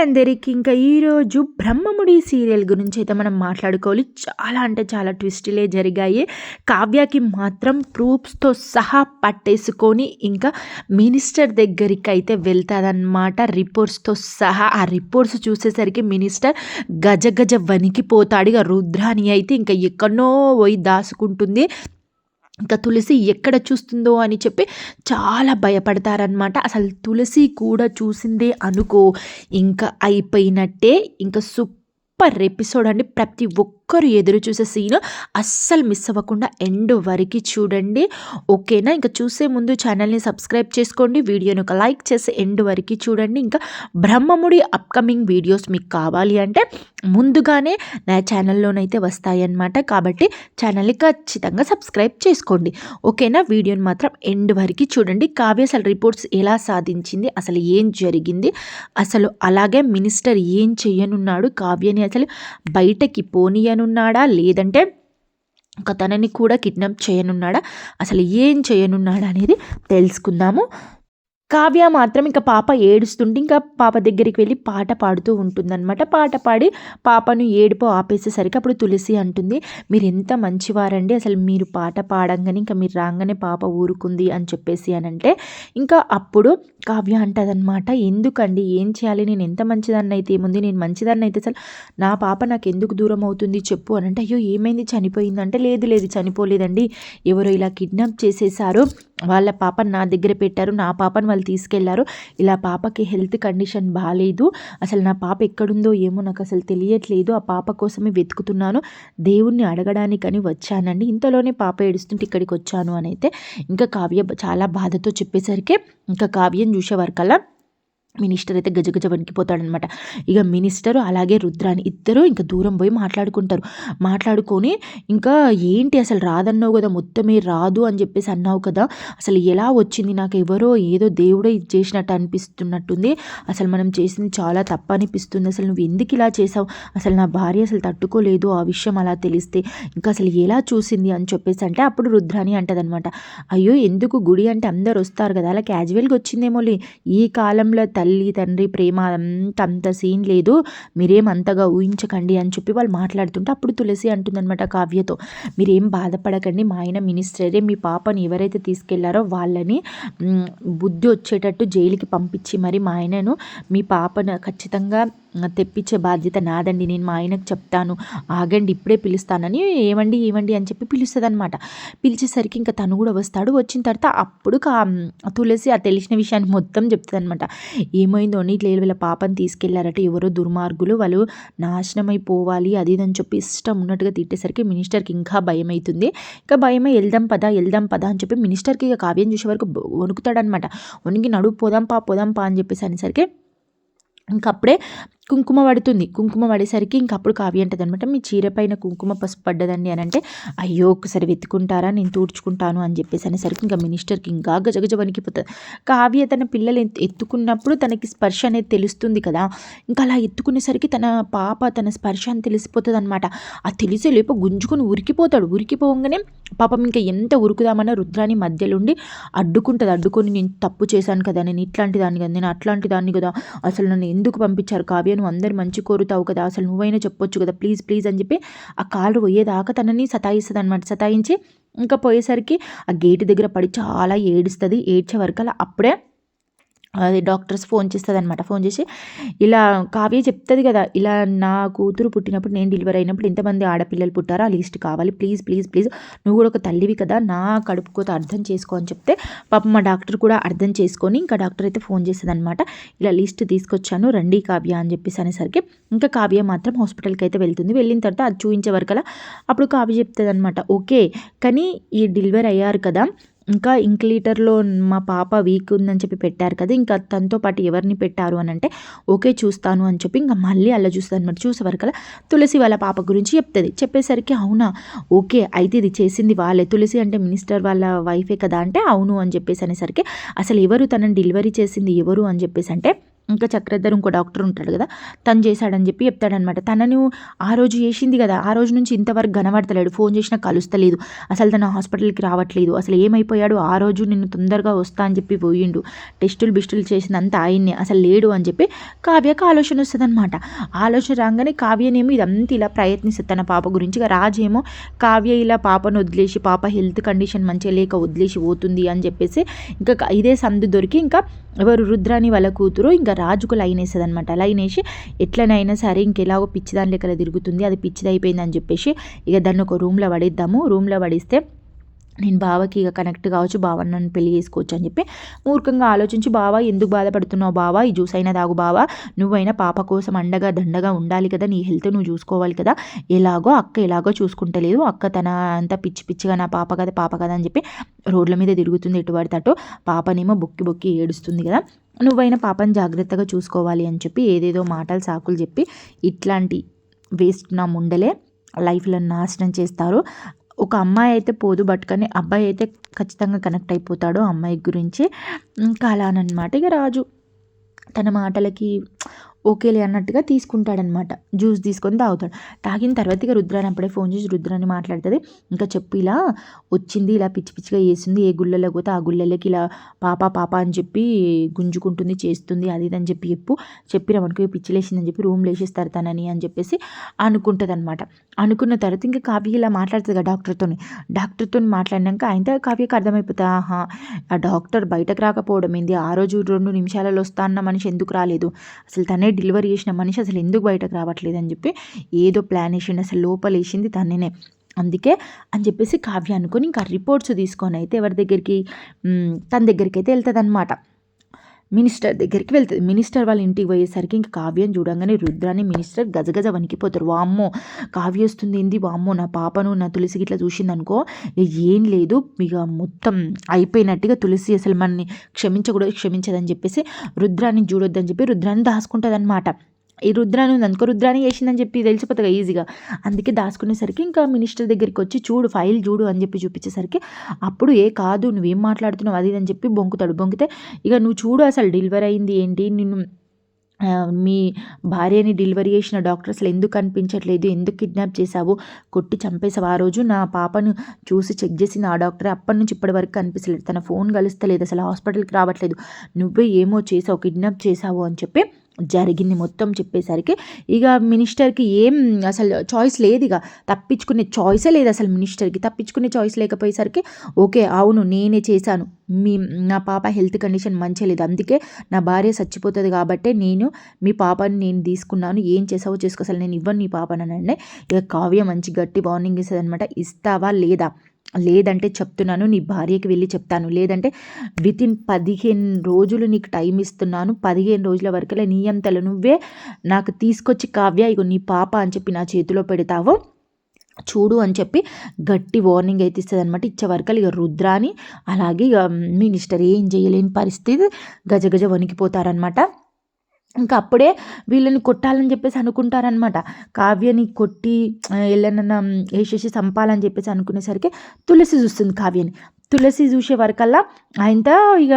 అందరికి ఇంకా ఈరోజు బ్రహ్మముడి సీరియల్ గురించి అయితే మనం మాట్లాడుకోవాలి. చాలా అంటే చాలా ట్విస్టులే జరిగాయి. కావ్యకి మాత్రం ప్రూఫ్స్తో సహా పట్టేసుకొని ఇంకా మినిస్టర్ దగ్గరికి అయితే వెళ్తాదన్నమాట, రిపోర్ట్స్తో సహా. ఆ రిపోర్ట్స్ చూసేసరికి మినిస్టర్ గజ గజ వణికిపోతాడు. ఇక రుద్రాని అయితే ఇంకా ఎక్కడనో పోయి దాసుకుంటుంది. ఇంకా తులసి ఎక్కడ చూస్తుందో అని చెప్పి చాలా భయపడతారనమాట. అసలు తులసి కూడా చూసిందే అనుకో, ఇంకా అయిపోయినట్టే. ఇంకా సూపర్ ఎపిసోడ్ అండి. ప్రతి ఒక్కరు ఎదురు చూసే సీన్ అస్సలు మిస్ అవ్వకుండా ఎండ్ వరకు చూడండి, ఓకేనా? ఇంకా చూసే ముందు ఛానల్ని సబ్స్క్రైబ్ చేసుకోండి, వీడియోని ఒక లైక్ చేసి ఎండ్ వరకు చూడండి. ఇంకా బ్రహ్మముడి అప్కమింగ్ వీడియోస్ మీకు కావాలి అంటే ముందుగానే నా ఛానల్లోనైతే వస్తాయన్నమాట. కాబట్టి ఛానల్ని ఖచ్చితంగా సబ్స్క్రైబ్ చేసుకోండి, ఓకేనా? వీడియోని మాత్రం ఎండ్ వరకు చూడండి. కావ్య అసలు రిపోర్ట్స్ ఎలా సాధించింది, అసలు ఏం జరిగింది, అసలు అలాగే మినిస్టర్ ఏం చెయ్యనున్నాడు, కావ్యని అసలు బయటకి పోనీయనున్నాడా లేదంటే ఒక తనని కూడా కిడ్నాప్ చేయనున్నాడా, అసలు ఏం చేయనున్నాడా అనేది తెలుసుకుందాము. కావ్య మాత్రం ఇంకా పాప ఏడుస్తుంటే ఇంకా పాప దగ్గరికి వెళ్ళి పాట పాడుతూ ఉంటుందన్నమాట. పాట పాడి పాపను ఏడుపు ఆపేసేసరికి అప్పుడు తులసి అంటుంది, మీరు ఎంత మంచివారండి, అసలు మీరు పాట పాడంగానే ఇంకా మీరు రాగానే పాప ఊరుకుంది అని చెప్పేసి అని అంటే ఇంకా అప్పుడు కావ్య అంటదనమాట, ఎందుకండి ఏం చేయాలి, నేను ఎంత మంచిదాన్ని అయితే ఏముంది, నేను మంచిదాన్ని అయితే అసలు నా పాప నాకు ఎందుకు దూరం అవుతుంది చెప్పు అని అంటే, అయ్యో ఏమైంది చనిపోయిందంటే, లేదు లేదు చనిపోలేదండి, ఎవరో ఇలా కిడ్నాప్ చేసేసారు, వాళ్ళ పాపను నా దగ్గర పెట్టారు, నా పాపను వాళ్ళు తీసుకెళ్లారు, ఇలా పాపకి హెల్త్ కండిషన్ బాగాలేదు, అసలు నా పాప ఎక్కడుందో ఏమో నాకు అసలు తెలియట్లేదు, ఆ పాప కోసమే వెతుకుతున్నాను, దేవుణ్ణి అడగడానికని వచ్చానండి, ఇంతలోనే పాప ఏడుస్తుంటే ఇక్కడికి వచ్చాను అని అయితే ఇంకా కావ్య చాలా బాధతో చెప్పేసరికి ఇంకా కావ్యం చూసేవారికల్లా మినిస్టర్ అయితే గజగజ వణికిపోతాడనమాట. ఇక మినిస్టరు అలాగే రుద్రాని ఇద్దరు ఇంకా దూరం పోయి మాట్లాడుకొని ఇంకా ఏంటి అసలు రాదన్నావు కదా, మొత్తమే రాదు అని చెప్పేసి అన్నావు కదా, అసలు ఎలా వచ్చింది, నాకు ఎవరో ఏదో దేవుడే ఇది చేసినట్టు అనిపిస్తున్నట్టుంది, అసలు మనం చేసింది చాలా తప్పు అనిపిస్తుంది, అసలు నువ్వు ఎందుకు ఇలా చేసావు, అసలు నా భార్య అసలు తట్టుకోలేదు ఆ విషయం అలా తెలిస్తే, ఇంకా అసలు ఎలా చూసింది అని చెప్పేసి అంటే అప్పుడు రుద్రాని అంటదనమాట, అయ్యో ఎందుకు, గుడి అంటే అందరు వస్తారు కదా, అలా క్యాజువల్గా వచ్చిందేమో, ఈ కాలంలో తల్లి తండ్రి ప్రేమ అంత సీన్ లేదు, మీరేం అంతగా ఊహించకండి అని చెప్పి వాళ్ళు మాట్లాడుతుంటే అప్పుడు తులసి అంటుందన్నమాట కావ్యతో, మీరేం బాధపడకండి, మా ఆయన మినిస్టరే, మీ పాపని ఎవరైతే తీసుకెళ్లారో వాళ్ళని బుద్ధి వచ్చేటట్టు జైలుకి పంపించి మరి మా ఆయనను మీ పాపను ఖచ్చితంగా తెప్పించే బాధ్యత నాదండి, నేను మా ఆయనకు చెప్తాను, ఆగండి ఇప్పుడే పిలుస్తానని, ఏమండి అని చెప్పి పిలుస్తుంది అనమాట. పిలిచేసరికి ఇంకా తను కూడా వస్తాడు. వచ్చిన తర్వాత అప్పుడు తులసి ఆ తెలిసిన విషయాన్ని మొత్తం చెప్తుంది అనమాట. ఏమైందో ఇట్లా వీళ్ళ పాపని తీసుకెళ్లారట ఎవరో దుర్మార్గులు, వాళ్ళు నాశనం అయిపోవాలి అది ఇదని చెప్పి ఇష్టం ఉన్నట్టుగా తిట్టేసరికి మినిస్టర్కి ఇంకా భయం అవుతుంది. ఇంకా భయమై వెళ్దాం పదా అని చెప్పి మినిస్టర్కి ఇక కావ్యం చూసే వరకు వణుకుతాడనమాట. వణికి నడుపు పోదాం పా అని చెప్పేసి అనేసరికి ఇంకప్పుడే కుంకుమ పడేసరికి ఇంకప్పుడు కావ్య అంటది అనమాట, మీ చీర పైన కుంకుమ పసుపు పడ్డదండి అని అంటే, అయ్యో ఒకసారి వెతుకుంటారా, నేను తూడ్చుకుంటాను అని చెప్పేసి అనేసరికి ఇంకా మినిస్టర్కి ఇంకా గజగజ వణికిపోతుంది. కావ్య తన పిల్లలు ఎత్తుకున్నప్పుడు తనకి స్పర్శ అనేది తెలుస్తుంది కదా, ఇంకా అలా ఎత్తుకునేసరికి తన పాప తన స్పర్శ అని తెలిసిపోతుంది అనమాట. ఆ తెలిసే లేపు గుంజుకొని ఉరికిపోగానే పాపం ఇంకా ఎంత ఉరుకుదామన్నా రుద్రాని మధ్యలోండి అడ్డుకొని, నేను తప్పు చేశాను కదా, నేను ఇట్లాంటి దాన్ని కదా, నేను అట్లాంటి దాన్ని కదా, అసలు నన్ను ఎందుకు పంపించారు కావ్య, నువ్వు అందరు మంచి కోరుతావు కదా, అసలు నువ్వైనా చెప్పొచ్చు కదా, ప్లీజ్ అని చెప్పి ఆ కాలు పోయేదాకా తనని సతాయిస్తుంది అనమాట. సతాయించి ఇంకా పోయేసరికి ఆ గేటు దగ్గర పడి చాలా ఏడుస్తుంది. ఏడ్చే వరకు అప్పుడే అది డాక్టర్స్ ఫోన్ చేస్తుంది అనమాట. ఫోన్ చేసి ఇలా కావ్య చెప్తుంది కదా, ఇలా నా కూతురు పుట్టినప్పుడు నేను డెలివరీ అయినప్పుడు ఎంతమంది ఆడపిల్లలు పుట్టారో ఆ లిస్ట్ కావాలి, ప్లీజ్ నువ్వు కూడా ఒక తల్లివి కదా, నా కడుపు కోత అర్థం చేసుకో అని చెప్తే పాపం మా డాక్టర్ కూడా అర్థం చేసుకొని ఇంకా డాక్టర్ అయితే ఫోన్ చేస్తుంది అనమాట, ఇలా లిస్ట్ తీసుకొచ్చాను రండి కావ్య అని చెప్పేసి అనేసరికి ఇంకా కావ్య మాత్రం హాస్పిటల్కి అయితే వెళ్తుంది. వెళ్ళిన తర్వాత అది చూపించే వరకలా అప్పుడు కావ్య చెప్తుంది అనమాట, ఓకే కానీ ఈ డెలివరీ అయ్యారు కదా, ఇంకా ఇంక్లీటర్లో మా పాప వీక్ ఉందని చెప్పి పెట్టారు కదా, ఇంకా తనతో పాటు ఎవరిని పెట్టారు అని అంటే ఓకే చూస్తాను అని చెప్పి ఇంకా మళ్ళీ అలా చూస్తుంది అనమాట. చూసే వరకలా తులసి వాళ్ళ పాప గురించి చెప్తుంది. చెప్పేసరికి అవునా ఓకే అయితే ఇది చేసింది వాళ్ళే, తులసి అంటే మినిస్టర్ వాళ్ళ వైఫే కదా అంటే అవును అని చెప్పేసి అనేసరికి అసలు ఎవరు తనని డెలివరీ చేసింది ఎవరు అని చెప్పేసి అంటే ఇంకా చక్రధర్ ఇంకో డాక్టర్ ఉంటాడు కదా, తను చేశాడని చెప్పి చెప్తాడనమాట. తనను ఆ రోజు చేసింది కదా, ఆ రోజు నుంచి ఇంతవరకు కనబడతలేడు, ఫోన్ చేసినా కలుస్తలేదు, అసలు తన హాస్పిటల్కి రావట్లేదు, అసలు ఏమైపోయాడు, ఆ రోజు నిన్ను తొందరగా వస్తా అని చెప్పి పోయిండు, టెస్టులు బిస్టులు చేసిందంతా ఆయన్నే, అసలు లేడు అని చెప్పి కావ్యకు ఆలోచన వస్తుంది అనమాట. ఆలోచన రాగానే కావ్యనేమో ఇదంతా ఇలా ప్రయత్నిస్తుంది తన పాప గురించి. రాజేమో కావ్య ఇలా పాపను వదిలేసి, పాప హెల్త్ కండిషన్ మంచిగా లేక వదిలేసి పోతుంది అని చెప్పేసి ఇంకా ఇదే సందు దొరికి ఇంకా ఎవరు రుద్రాని వాళ్ళ కూతురు ఇంకా రాజుకు లైన్ వేస్తుంది అనమాట. లైన్ వేసి ఎట్లనైనా సరే ఇంకెలాగో పిచ్చిదాని లెక్కల తిరుగుతుంది, అది పిచ్చిది అయిపోయిందని చెప్పేసి ఇక దాన్ని ఒక రూమ్లో పడేద్దాము, రూమ్లో పడిస్తే నేను బావకి ఇక కనెక్ట్ కావచ్చు, బావ నన్ను పెళ్లి చేసుకోవచ్చు అని చెప్పి మూర్ఖంగా ఆలోచించి, బావ ఎందుకు బాధపడుతున్నావు బావా, ఈ జ్యూస్ అయినా తాగు బావా, నువ్వైనా పాప కోసం అండగా దండగా ఉండాలి కదా, నీ హెల్త్ నువ్వు చూసుకోవాలి కదా, ఎలాగో చూసుకుంటలేదు, అక్క తన అంతా పిచ్చి పిచ్చిగా నా పాప కదా అని చెప్పి రోడ్ల మీద తిరుగుతుంది ఎటు పడితే అటు, పాపనేమో బొక్కి బొక్కి ఏడుస్తుంది కదా, నువ్వైనా పాపని జాగ్రత్తగా చూసుకోవాలి అని చెప్పి ఏదేదో మాటలు సాకులు చెప్పి ఇట్లాంటి వేస్ట్ నా ముండలే లైఫ్లో నాశనం చేస్తారు. ఒక అమ్మాయి అయితే పోదు, బట్ కానీ అబ్బాయి అయితే ఖచ్చితంగా కనెక్ట్ అయిపోతాడు అమ్మాయి గురించి. ఇంకా అలానమాట ఇక రాజు తన మాటలకి ఓకేలే అన్నట్టుగా తీసుకుంటాడనమాట. జ్యూస్ తీసుకొని తాగుతాడు. తాగిన తర్వాత ఇక రుద్రాని అప్పుడే ఫోన్ చేసి రుద్రాని మాట్లాడుతుంది. ఇంకా చెప్పు, ఇలా వచ్చింది, ఇలా పిచ్చి పిచ్చిగా చేస్తుంది, ఏ గుళ్ళలోకి పోతే ఆ గుళ్ళలోకి ఇలా పాప అని చెప్పి గుంజుకుంటుంది, చేస్తుంది, అది ఇది అని చెప్పి చెప్పినామనుకో పిచ్చి లేచిందని చెప్పి రూమ్ లేచేస్తారు తనని అని చెప్పేసి అనుకుంటుంది అనమాట. అనుకున్న తర్వాత ఇంకా కావ్య ఇలా మాట్లాడుతుంది కదా డాక్టర్తో మాట్లాడినాక ఆయనతో కావ్యకి అర్థమైపోతుంది, ఆహా ఆ డాక్టర్ బయటకు రాకపోవడం ఏంది, ఆ రోజు 2 నిమిషాలలో వస్తా అన్న మనిషి ఎందుకు రాలేదు, అసలు తనే డెలివరీ చేసిన మనిషి అసలు ఎందుకు బయటకు రావట్లేదు అని చెప్పి ఏదో ప్లాన్ వేసింది, అసలు లోపల వేసింది తననే, అందుకే అని చెప్పేసి కావ్య అనుకొని ఇంకా రిపోర్ట్స్ తీసుకొని అయితే ఎవరి దగ్గరికి, తన దగ్గరికి అయితే వెళ్తుంది అనమాట. మినిస్టర్ దగ్గరికి వెళ్తుంది. మినిస్టర్ వాళ్ళ ఇంటికి పోయేసరికి ఇంకా కావ్యం చూడంగానే రుద్రాని మినిస్టర్ గజగజ వణికిపోతారు. వామ్మో కావ్య వస్తుంది ఏంది, వామ్మో నా పాపను నా తులసికి ఇట్లా చూసింది అనుకో, ఏం లేదు ఇక మొత్తం అయిపోయినట్టుగా, తులసి అసలు మనని క్షమించదని చెప్పేసి రుద్రాన్ని చూడొద్దని చెప్పి రుద్రాన్ని దాచుకుంటుంది అనమాట. ఈ రుద్రాని ఉంది అనుకో, రుద్రాని వేసిందని చెప్పి తెలిసిపోతుంది ఈజీగా, అందుకే దాచుకునేసరికి ఇంకా మినిస్టర్ దగ్గరికి వచ్చి చూడు ఫైల్ చూడు అని చెప్పి చూపించేసరికి అప్పుడు కాదు నువ్వేం మాట్లాడుతున్నావు అది అని చెప్పి బొంకితే ఇక నువ్వు చూడు అసలు డెలివరీ అయింది ఏంటి, నిన్ను మీ భార్యని డెలివరీ చేసిన డాక్టర్ అసలు ఎందుకు కనిపించట్లేదు, ఎందుకు కిడ్నాప్ చేసావు, కొట్టి చంపేసావు, ఆ రోజు నా పాపను చూసి చెక్ చేసిన ఆ డాక్టర్ అప్పటి నుంచి ఇప్పటి వరకు కనిపించలేదు, తన ఫోన్ కలుస్తలేదు, అసలు హాస్పిటల్కి రావట్లేదు, నువ్వే ఏమో చేసావు, కిడ్నాప్ చేసావు అని చెప్పి జరిగింది మొత్తం చెప్పేసరికి ఇక మినిస్టర్కి ఏం అసలు చాయిస్ లేదు, ఇక తప్పించుకునే చాయిసే లేదు అసలు మినిస్టర్కి. తప్పించుకునే చాయిస్ లేకపోయేసరికి ఓకే అవును నేనే చేశాను, నా పాప హెల్త్ కండిషన్ మంచిగా లేదు, అందుకే నా భార్య చచ్చిపోతుంది కాబట్టి మీ పాపని నేను తీసుకున్నాను, ఏం చేసావో చేసుకో, అసలు నేను ఇవ్వను నీ పాపననండి. ఇక కావ్య మంచి గట్టి వార్నింగ్ ఇస్తుంది అనమాట, ఇస్తావా లేదంటే చెప్తున్నాను నీ భార్యకి వెళ్ళి చెప్తాను, లేదంటే వితిన్ 15 రోజులు నీకు టైం ఇస్తున్నాను, 15 రోజుల వరకులే నీ అంతలో నువ్వే నాకు తీసుకొచ్చి కావ్య ఇగో నీ పాప అని చెప్పి నా చేతిలో పెడతావో చూడు అని చెప్పి గట్టి వార్నింగ్ అయితే ఇస్తుంది అనమాట. ఇచ్చే వరకలు ఇక రుద్రాని అలాగే ఇక మినిస్టర్ ఏం చేయలేని పరిస్థితి, గజగజ వణికిపోతారనమాట. ఇంకా అప్పుడే వీళ్ళని కొట్టాలని చెప్పేసి అనుకుంటారనమాట. కావ్యని కొట్టి ఎల్లనన్నా వేసేసి చంపాలని చెప్పేసి అనుకునేసరికి తులసి చూస్తుంది కావ్యని. తులసి చూసే వరకల్లా ఆయనతో ఇక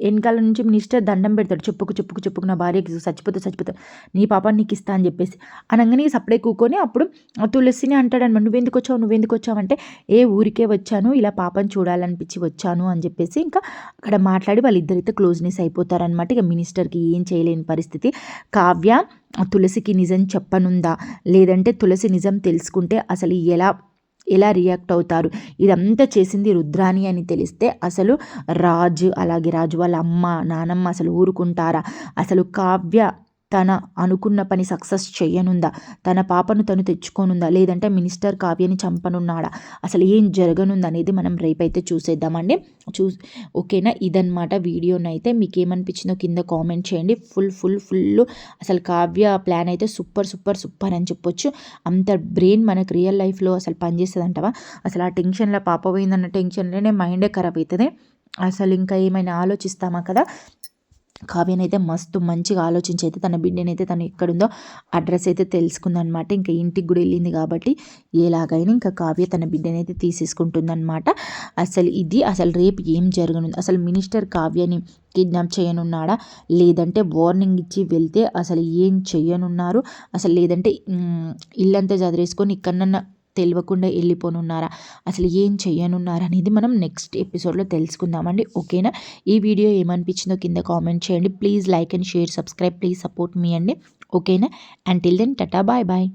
వెనకాల నుంచి మినిస్టర్ దండం పెడతాడు, చెప్పుకు నా భార్యకి చచ్చిపోతే నీ పాపాన్ని నీకు ఇస్తా అని చెప్పేసి అనగానే సప్పుడే కూకొని అప్పుడు తులసిని అంటాడనమాట, నువ్వెందుకు వచ్చావు అంటే ఊరికే వచ్చాను, ఇలా పాపని చూడాలనిపించి వచ్చాను అని చెప్పేసి ఇంకా అక్కడ మాట్లాడి వాళ్ళిద్దరైతే క్లోజ్నెస్ అయిపోతారనమాట. ఇక మినిస్టర్కి ఏం చేయలేని పరిస్థితి. కావ్య తులసికి నిజం చెప్పనుందా, లేదంటే తులసి నిజం తెలుసుకుంటే అసలు ఎలా రియాక్ట్ అవుతారు, ఇదంతా చేసింది రుద్రాని అని తెలిస్తే అసలు అలాగే రాజు వాళ్ళ అమ్మ నానమ్మ అసలు ఊరుకుంటారా, అసలు కావ్య తన అనుకున్న పని సక్సెస్ చేయనుందా, తన పాపను తను తెచ్చుకోనుందా, లేదంటే మినిస్టర్ కావ్యని చంపనున్నాడా, అసలు ఏం జరగనుంది అనేది మనం రేపైతే చూసేద్దామండి. ఓకేనా, ఇదన్నమాట వీడియోని అయితే మీకు ఏమనిపించిందో కింద కామెంట్ చేయండి. ఫుల్ అసలు కావ్య ప్లాన్ అయితే సూపర్ అని చెప్పొచ్చు. అంత బ్రెయిన్ మనకు రియల్ లైఫ్లో అసలు పనిచేస్తుంది అంటవా, అసలు ఆ టెన్షన్లో పాప పోయిందన్న టెన్షన్లోనే మైండే ఖరాబ్ అవుతుంది, అసలు ఇంకా ఏమైనా ఆలోచిస్తామా కదా. కావ్యనైతే మస్తు మంచిగా ఆలోచించి అయితే తన బిడ్డనైతే తను ఎక్కడుందో అడ్రస్ అయితే తెలుసుకుందనమాట. ఇంకా ఇంటికి కూడా వెళ్ళింది కాబట్టి ఎలాగైనా ఇంకా కావ్య తన బిడ్డనైతే తీసేసుకుంటుందన్నమాట. అసలు రేపు ఏం జరగనుంది, అసలు మినిస్టర్ కావ్యని కిడ్నాప్ చేయనున్నాడా, లేదంటే వార్నింగ్ ఇచ్చి వెళ్తే అసలు ఏం చేయనున్నారు, అసలు లేదంటే ఇల్లంతా చదిరేసుకొని ఇక్కడన్నా తెలియకుండా వెళ్ళిపోనున్నారా, అసలు ఏం చేయనున్నారా అనేది మనం నెక్స్ట్ ఎపిసోడ్లో తెలుసుకుందామండి. ఓకేనా? ఈ వీడియో ఏమనిపించిందో కింద కామెంట్ చేయండి. Please like and share, subscribe, please support మీ అండి. ఓకేనా? Until then tata, bye bye.